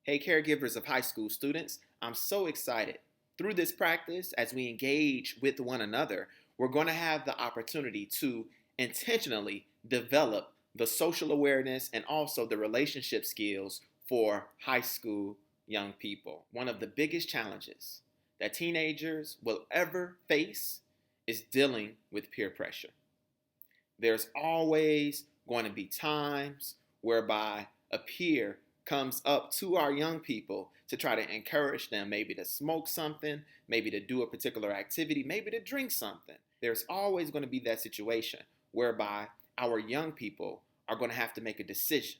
Hey, caregivers of high school students, I'm so excited. Through this practice, as we engage with one another, we're going to have the opportunity to intentionally develop the social awareness and also the relationship skills for high school young people. One of the biggest challenges that teenagers will ever face is dealing with peer pressure. There's always going to be times whereby a peer comes up to our young people to try to encourage them maybe to smoke something, maybe to do a particular activity, maybe to drink something. There's always going to be that situation whereby our young people are going to have to make a decision.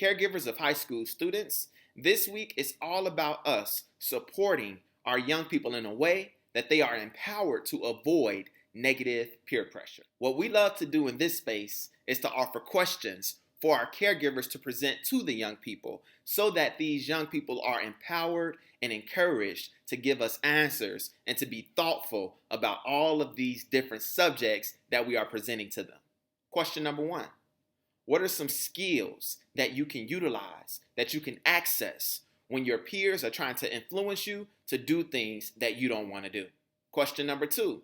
Caregivers of high school students, this week is all about us supporting our young people in a way that they are empowered to avoid negative peer pressure. What we love to do in this space is to offer questions for our caregivers to present to the young people so that these young people are empowered and encouraged to give us answers and to be thoughtful about all of these different subjects that we are presenting to them. Question number one: what are some skills that you can utilize, that you can access when your peers are trying to influence you to do things that you don't want to do? Question number two: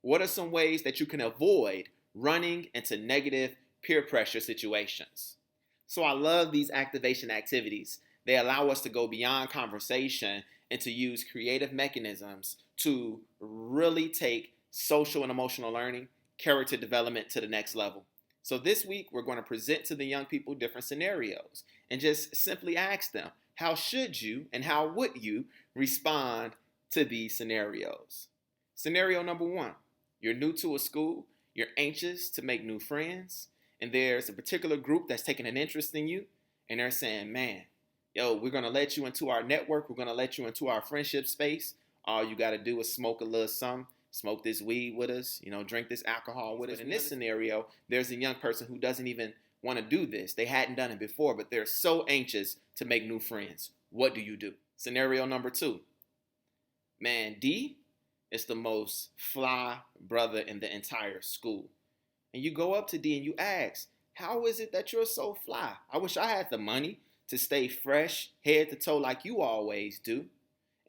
what are some ways that you can avoid running into negative peer pressure situations? So I love these activation activities. They allow us to go beyond conversation and to use creative mechanisms to really take social and emotional learning, character development to the next level. So this week, we're going to present to the young people different scenarios and just simply ask them, how should you and how would you respond to these scenarios? Scenario number one: you're new to a school, you're anxious to make new friends, and there's a particular group that's taking an interest in you, and they're saying, man, yo, we're going to let you into our network, we're going to let you into our friendship space. All you got to do is smoke a little something, smoke this weed with us, drink this alcohol with us. But in this scenario, there's a young person who doesn't even want to do this. They hadn't done it before, but they're so anxious to make new friends. What do you do? Scenario number two: man, D is the most fly brother in the entire school. And you go up to D and you ask, how is it that you're so fly? I wish I had the money to stay fresh, head to toe like you always do.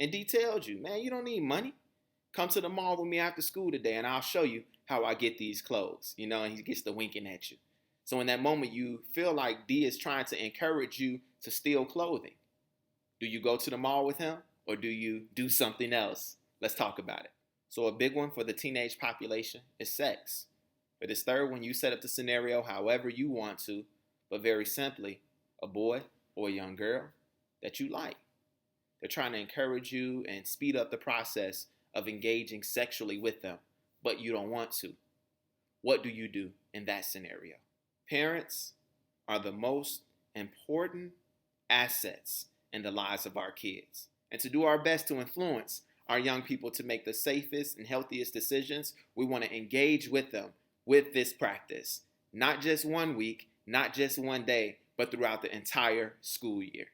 And D tells you, man, you don't need money. Come to the mall with me after school today and I'll show you how I get these clothes. And he gets to winking at you. So in that moment, you feel like D is trying to encourage you to steal clothing. Do you go to the mall with him or do you do something else? Let's talk about it. So a big one for the teenage population is sex. For this third one, you set up the scenario however you want to, but very simply, a boy or a young girl that you like. They're trying to encourage you and speed up the process of engaging sexually with them, but you don't want to. What do you do in that scenario? Parents are the most important assets in the lives of our kids. And to do our best to influence our young people to make the safest and healthiest decisions, we want to engage with them with this practice. Not just one week, not just one day, but throughout the entire school year.